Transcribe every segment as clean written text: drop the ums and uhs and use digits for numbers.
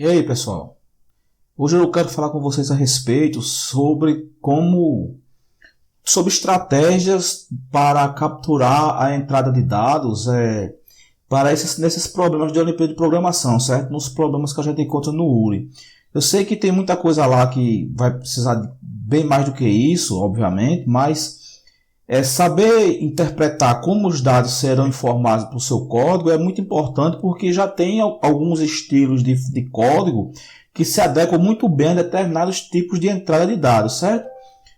E aí, pessoal? Hoje eu quero falar com vocês a respeito sobre estratégias para capturar a entrada de dados para nesses problemas de Olimpíada de programação, certo? Nos problemas que a gente encontra no URI. Eu sei que tem muita coisa lá que vai precisar de bem mais do que isso, obviamente, mas saber interpretar como os dados serão informados para o seu código é muito importante, porque já tem alguns estilos de código que se adequam muito bem a determinados tipos de entrada de dados, certo?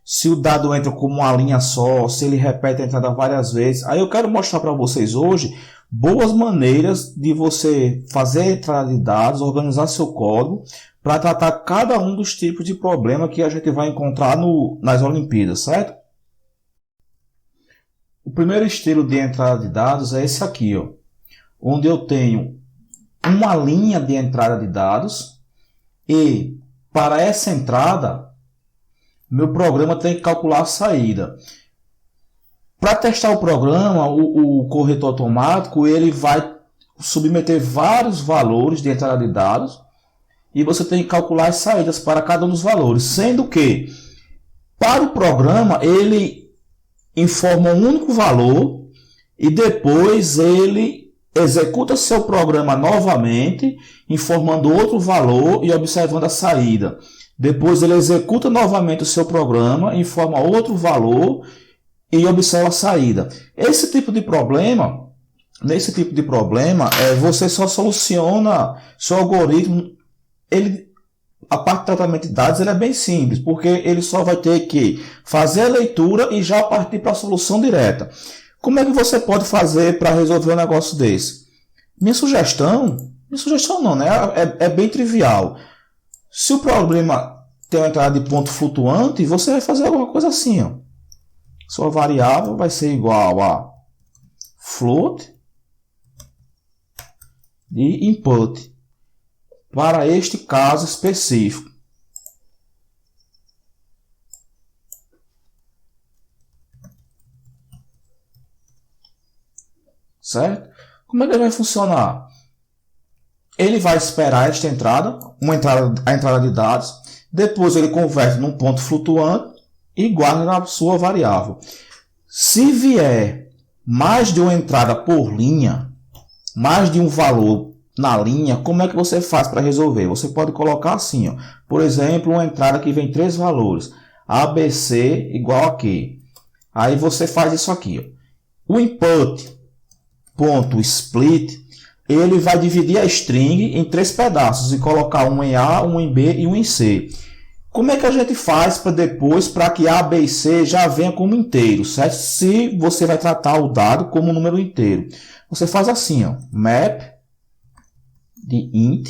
Se o dado entra como uma linha só, se ele repete a entrada várias vezes. Aí eu quero mostrar para vocês hoje boas maneiras de você fazer a entrada de dados, organizar seu código para tratar cada um dos tipos de problema que a gente vai encontrar nas Olimpíadas, certo? O primeiro estilo de entrada de dados é esse aqui, ó, onde eu tenho uma linha de entrada de dados e para essa entrada meu programa tem que calcular a saída. Para testar o programa, o corretor automático ele vai submeter vários valores de entrada de dados e você tem que calcular as saídas para cada um dos valores, sendo que para o programa ele informa um único valor e depois ele executa seu programa novamente, informando outro valor e observando a saída. Depois ele executa novamente o seu programa, informa outro valor e observa a saída. Nesse tipo de problema, você só soluciona seu algoritmo. A parte de tratamento de dados é bem simples, porque ele só vai ter que fazer a leitura e já partir para a solução direta. Como é que você pode fazer para resolver um negócio desse? Minha sugestão não, né? É bem trivial. Se o problema tem uma entrada de ponto flutuante, você vai fazer alguma coisa assim, ó. Sua variável vai ser igual a float de input para este caso específico. Certo? Como é que ele vai funcionar? Ele vai esperar esta entrada, a entrada de dados, depois ele converte num ponto flutuante e guarda na sua variável. Se vier mais de uma entrada por linha, mais de um valor na linha, como é que você faz para resolver? Você pode colocar assim, ó. Por exemplo, uma entrada que vem 3 valores, ABC igual a Q. Aí você faz isso aqui, ó. O input.split, ele vai dividir a string em 3 pedaços e colocar um em A, um em B e um em C. Como é que a gente faz para que A, B e C já venha como inteiro, certo? Se você vai tratar o dado como um número inteiro. Você faz assim, ó, map de int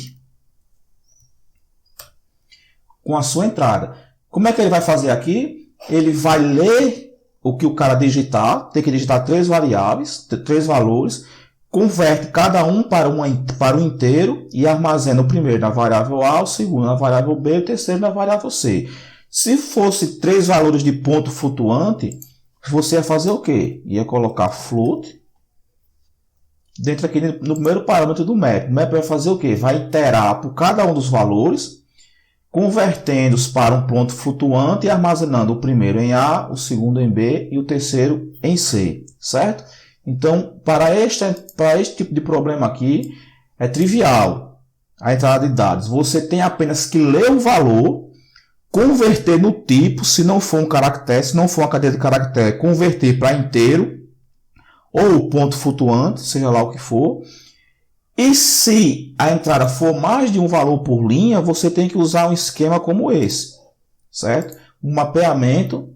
com a sua entrada. Como é que ele vai fazer aqui? Ele vai ler o que o cara digitar, tem que digitar 3 variáveis, 3 valores, converte cada um para o inteiro e armazena o primeiro na variável A, o segundo na variável B e o terceiro na variável C. Se fosse 3 valores de ponto flutuante, você ia fazer o quê? Ia colocar float dentro aqui no primeiro parâmetro do map. O map vai fazer o quê? Vai iterar por cada um dos valores, convertendo-os para um ponto flutuante e armazenando o primeiro em A, o segundo em B e o terceiro em C, certo? Então, para este tipo de problema aqui, é trivial a entrada de dados. Você tem apenas que ler o valor, converter no tipo, se não for um caractere, se não for uma cadeia de caractere, converter para inteiro, ou ponto flutuante, seja lá o que for. E se a entrada for mais de um valor por linha, você tem que usar um esquema como esse, certo? Um mapeamento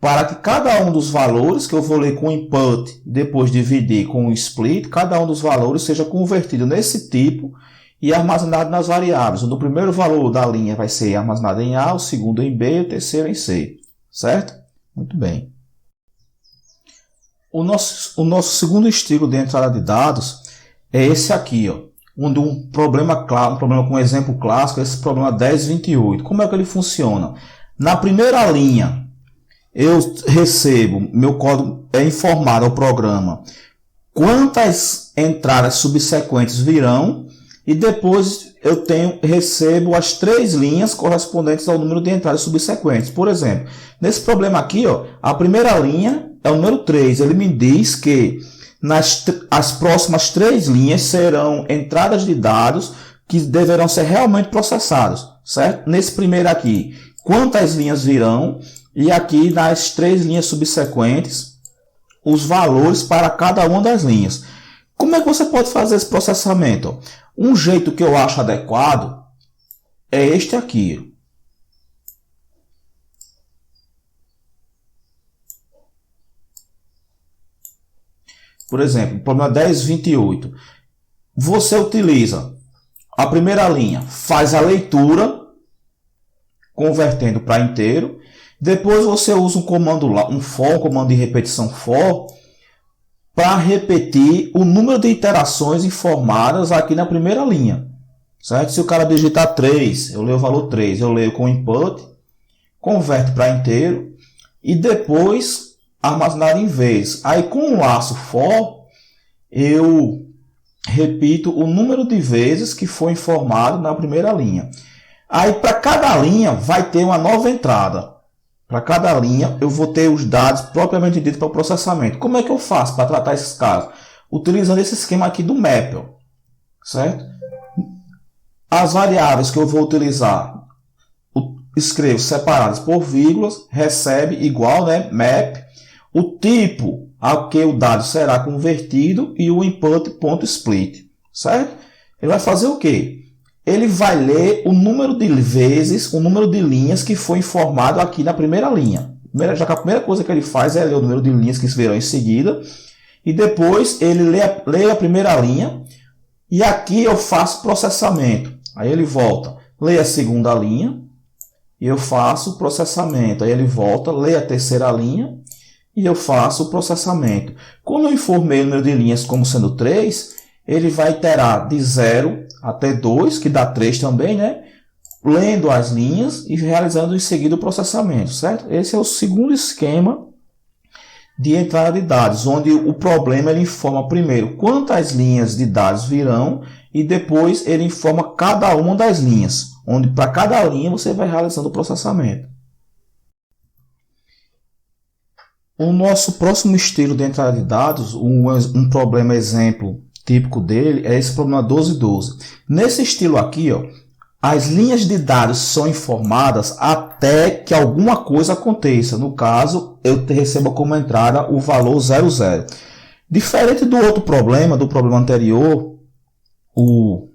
para que cada um dos valores que eu vou ler com input, depois dividir com o split, cada um dos valores seja convertido nesse tipo e armazenado nas variáveis. O primeiro valor da linha vai ser armazenado em A, o segundo em B e o terceiro em C, certo? Muito bem. O nosso segundo estilo de entrada de dados é esse aqui, ó, onde um problema com um exemplo clássico é esse problema 1028. Como é que ele funciona? Na primeira linha, eu recebo, meu código é informado ao programa quantas entradas subsequentes virão e depois recebo as 3 linhas correspondentes ao número de entradas subsequentes. Por exemplo, nesse problema aqui, ó, a primeira linha é o número 3. Ele me diz que as próximas 3 linhas serão entradas de dados que deverão ser realmente processados, certo? Nesse primeiro aqui, quantas linhas virão, e aqui nas 3 linhas subsequentes, os valores para cada uma das linhas. Como é que você pode fazer esse processamento? Um jeito que eu acho adequado é este aqui. Por exemplo, problema 1028. Você utiliza a primeira linha, faz a leitura, convertendo para inteiro. Depois você usa um comando lá, um comando de repetição for, para repetir o número de iterações informadas aqui na primeira linha. Certo? Se o cara digitar 3, eu leio o valor 3, eu leio com input, converte para inteiro e depois armazenar em vez. Aí com o laço for, eu repito o número de vezes que foi informado na primeira linha. Aí para cada linha vai ter uma nova entrada. Para cada linha, eu vou ter os dados propriamente ditos para o processamento. Como é que eu faço para tratar esses casos? Utilizando esse esquema aqui do Mappel, certo? As variáveis que eu vou utilizar, escrevo separadas por vírgulas, recebe igual, né, map, o tipo a que o dado será convertido e o input.split, certo? Ele vai fazer o quê? Ele vai ler o número de vezes, o número de linhas que foi informado aqui na primeira linha. Já que a primeira coisa que ele faz é ler o número de linhas que virão em seguida. E depois ele lê a primeira linha. E aqui eu faço processamento. Aí ele volta, lê a segunda linha. E eu faço processamento. Aí ele volta, lê a terceira linha. E eu faço o processamento. Como eu informei o número de linhas como sendo 3, ele vai iterar de 0 até 2, que dá 3 também, né? Lendo as linhas e realizando em seguida o processamento, certo? Esse é o segundo esquema de entrada de dados, onde o problema ele informa primeiro quantas linhas de dados virão e depois ele informa cada uma das linhas, onde para cada linha você vai realizando o processamento. O nosso próximo estilo de entrada de dados, um problema exemplo típico dele é esse problema 1212. Nesse estilo aqui, ó, as linhas de dados são informadas até que alguma coisa aconteça. No caso, eu recebo como entrada o valor 00. Diferente do outro problema, do problema anterior, o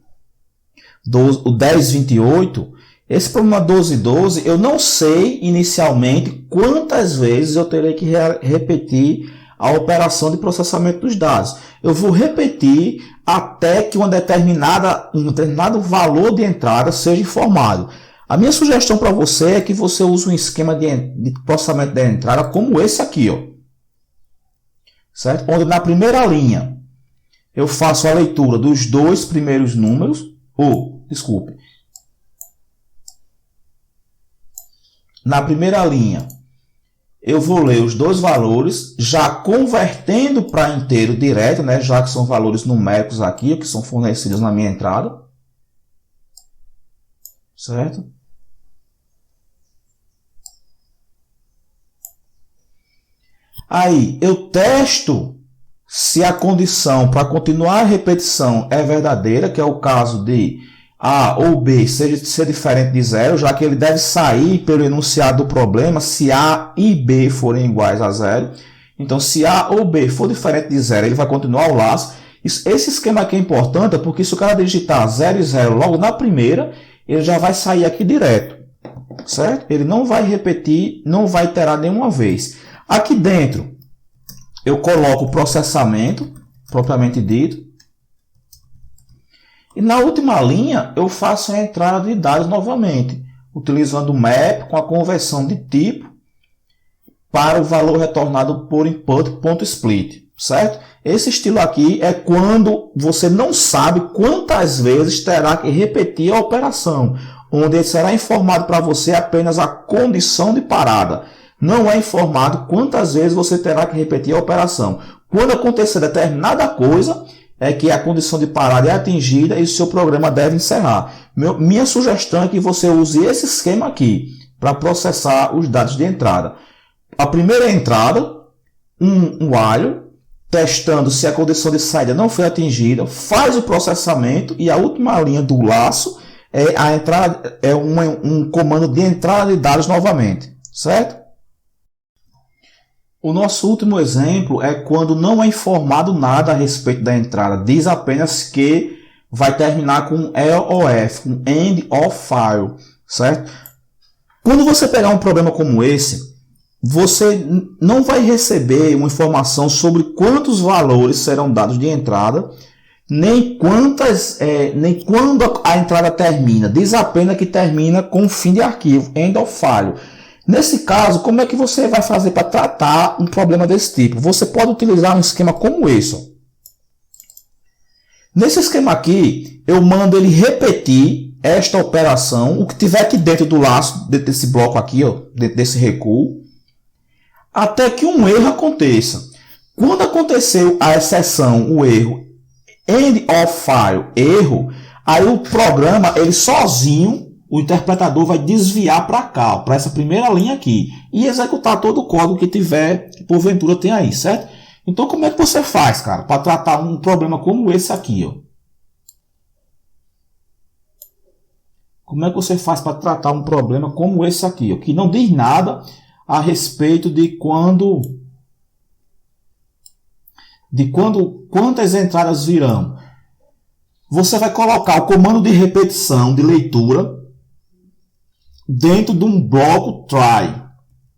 1028, esse problema 1212, eu não sei inicialmente quantas vezes eu terei que repetir a operação de processamento dos dados. Eu vou repetir até que um determinado valor de entrada seja informado. A minha sugestão para você é que você use um esquema de processamento da entrada como esse aqui, ó. Certo? Onde na primeira linha eu faço a leitura dos 2 primeiros números, na primeira linha eu vou ler os 2 valores, já convertendo para inteiro direto, né, já que são valores numéricos aqui, que são fornecidos na minha entrada. Certo? Aí, eu testo se a condição para continuar a repetição é verdadeira, que é o caso de A ou B ser diferente de 0, já que ele deve sair pelo enunciado do problema se A e B forem iguais a 0. Então, se A ou B for diferente de 0, ele vai continuar o laço. Esse esquema aqui é importante porque se o cara digitar 0 e 0 logo na primeira, ele já vai sair aqui direto. Certo? Ele não vai repetir, não vai iterar nenhuma vez. Aqui dentro, eu coloco o processamento, propriamente dito. E na última linha, eu faço a entrada de dados novamente, utilizando o map com a conversão de tipo para o valor retornado por input.split, certo? Esse estilo aqui é quando você não sabe quantas vezes terá que repetir a operação, onde será informado para você apenas a condição de parada. Não é informado quantas vezes você terá que repetir a operação. Quando acontecer determinada coisa, é que a condição de parada é atingida e o seu programa deve encerrar. Minha sugestão é que você use esse esquema aqui para processar os dados de entrada. A primeira entrada, um while, testando se a condição de saída não foi atingida, faz o processamento e a última linha do laço é um comando de entrada de dados novamente, certo? O nosso último exemplo é quando não é informado nada a respeito da entrada, diz apenas que vai terminar com EOF, com End of File, certo? Quando você pegar um problema como esse, você não vai receber uma informação sobre quantos valores serão dados de entrada, nem quando a entrada termina. Diz apenas que termina com fim de arquivo, End of File. Nesse caso, como é que você vai fazer para tratar um problema desse tipo? Você pode utilizar um esquema como esse. Nesse esquema aqui, eu mando ele repetir esta operação, o que tiver aqui dentro do laço, dentro desse bloco aqui, ó, dentro desse recuo, até que um erro aconteça. Quando aconteceu a exceção, o erro, End of File, erro, aí o programa, ele sozinho, o interpretador vai desviar para cá, para essa primeira linha aqui, e executar todo o código que tiver, que porventura tem aí, certo? Então, como é que você faz, cara, para tratar um problema como esse aqui, ó? Como é que você faz para tratar um problema como esse aqui, ó, que não diz nada a respeito de quantas entradas virão? Você vai colocar o comando de repetição, de leitura, dentro de um bloco try,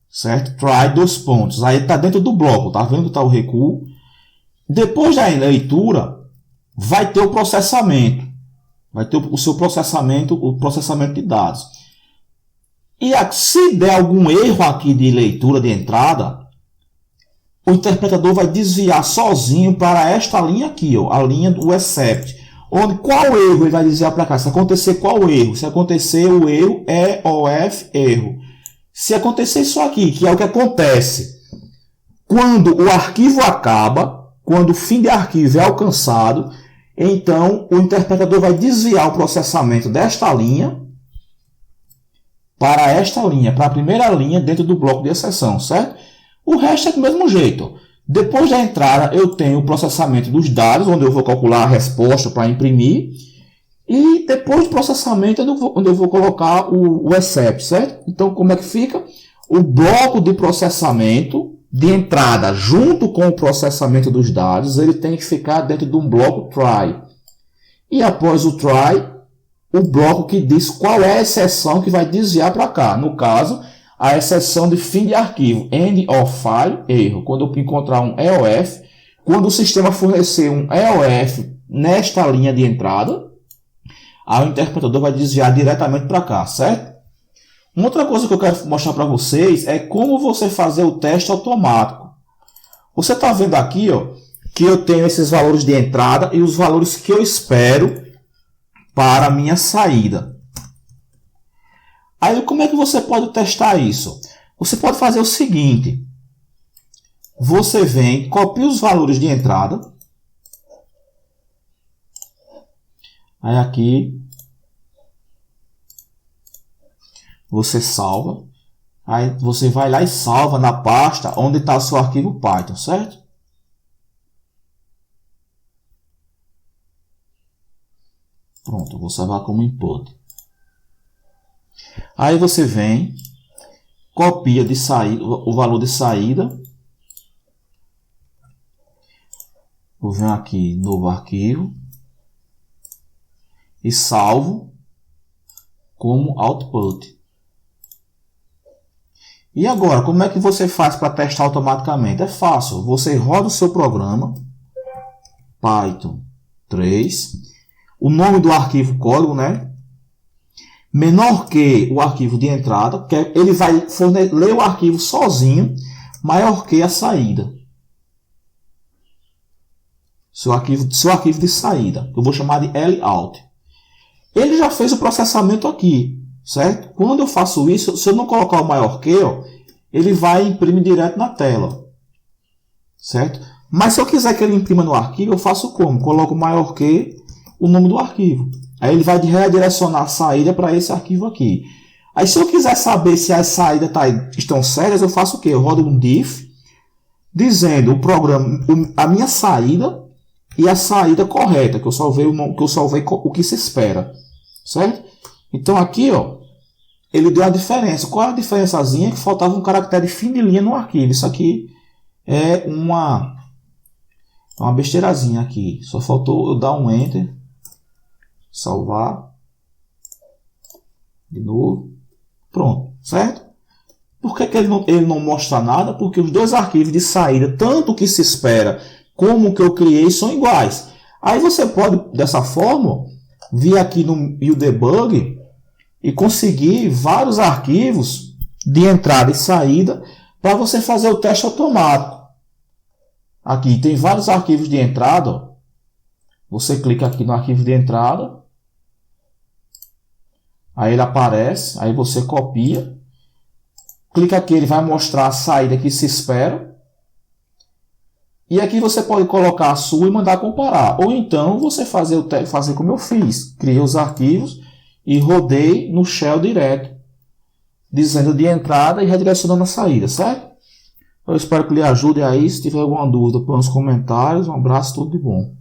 certo? Try, dois pontos. Aí está dentro do bloco, tá vendo que está o recuo? Depois da leitura, vai ter o processamento. Vai ter o seu processamento, o processamento de dados. E se der algum erro aqui de leitura de entrada, o interpretador vai desviar sozinho para esta linha aqui, ó, a linha do except. Onde, qual erro ele vai desviar para cá? Se acontecer qual erro? Se acontecer o erro EOF erro. Se acontecer isso aqui, que é o que acontece quando o arquivo acaba, quando o fim de arquivo é alcançado, então o interpretador vai desviar o processamento desta linha para esta linha, para a primeira linha dentro do bloco de exceção, certo? O resto é do mesmo jeito. Depois da entrada, eu tenho o processamento dos dados, onde eu vou calcular a resposta para imprimir. E depois do processamento, onde eu vou colocar o except, certo? Então, como é que fica? O bloco de processamento de entrada, junto com o processamento dos dados, ele tem que ficar dentro de um bloco try. E após o try, o bloco que diz qual é a exceção que vai desviar para cá. No caso, a exceção de fim de arquivo, End of File, erro. Quando eu encontrar um EOF, quando o sistema fornecer um EOF nesta linha de entrada, aí o interpretador vai desviar diretamente para cá, certo? Uma outra coisa que eu quero mostrar para vocês é como você fazer o teste automático. Você está vendo aqui, ó, que eu tenho esses valores de entrada e os valores que eu espero para a minha saída. Aí, como é que você pode testar isso? Você pode fazer o seguinte. Você vem, copia os valores de entrada. Aí aqui, você salva. Aí você vai lá e salva na pasta onde está o seu arquivo Python, certo? Pronto, vou salvar como input. Aí você vem, copia de saída, o valor de saída. Eu venho aqui, novo arquivo. E salvo como output. E agora, como é que você faz para testar automaticamente? É fácil. Você roda o seu programa, Python 3, o nome do arquivo código, né? Menor que o arquivo de entrada, que ele vai ler o arquivo sozinho, maior que a saída. Seu arquivo de saída, eu vou chamar de lout. Ele já fez o processamento aqui, certo? Quando eu faço isso, se eu não colocar o maior que, ó, ele vai imprimir direto na tela, certo? Mas se eu quiser que ele imprima no arquivo, eu faço como? Coloco maior que o nome do arquivo. Aí ele vai redirecionar a saída para esse arquivo aqui. Aí se eu quiser saber se as saídas estão certas, eu faço o quê? Eu rodo um diff dizendo o programa, a minha saída e a saída correta, que eu salvei o que se espera. Certo? Então aqui, ó, ele deu a diferença. Qual é a diferençazinha? Que faltava um caractere fim de linha no arquivo. Isso aqui é uma besteirazinha aqui. Só faltou eu dar um Enter. Salvar. De novo. Pronto. Certo? Por que ele não mostra nada? Porque os dois arquivos de saída, tanto o que se espera como o que eu criei, são iguais. Aí você pode, dessa forma, vir aqui no Debug e conseguir vários arquivos de entrada e saída para você fazer o teste automático. Aqui tem vários arquivos de entrada. Ó. Você clica aqui no arquivo de entrada. Aí ele aparece. Aí você copia. Clica aqui, ele vai mostrar a saída que se espera. E aqui você pode colocar a sua e mandar comparar. Ou então você fazer como eu fiz. Criei os arquivos e rodei no shell direto. Dizendo de entrada e redirecionando a saída, certo? Eu espero que lhe ajude aí. Se tiver alguma dúvida, põe nos comentários. Um abraço, tudo de bom.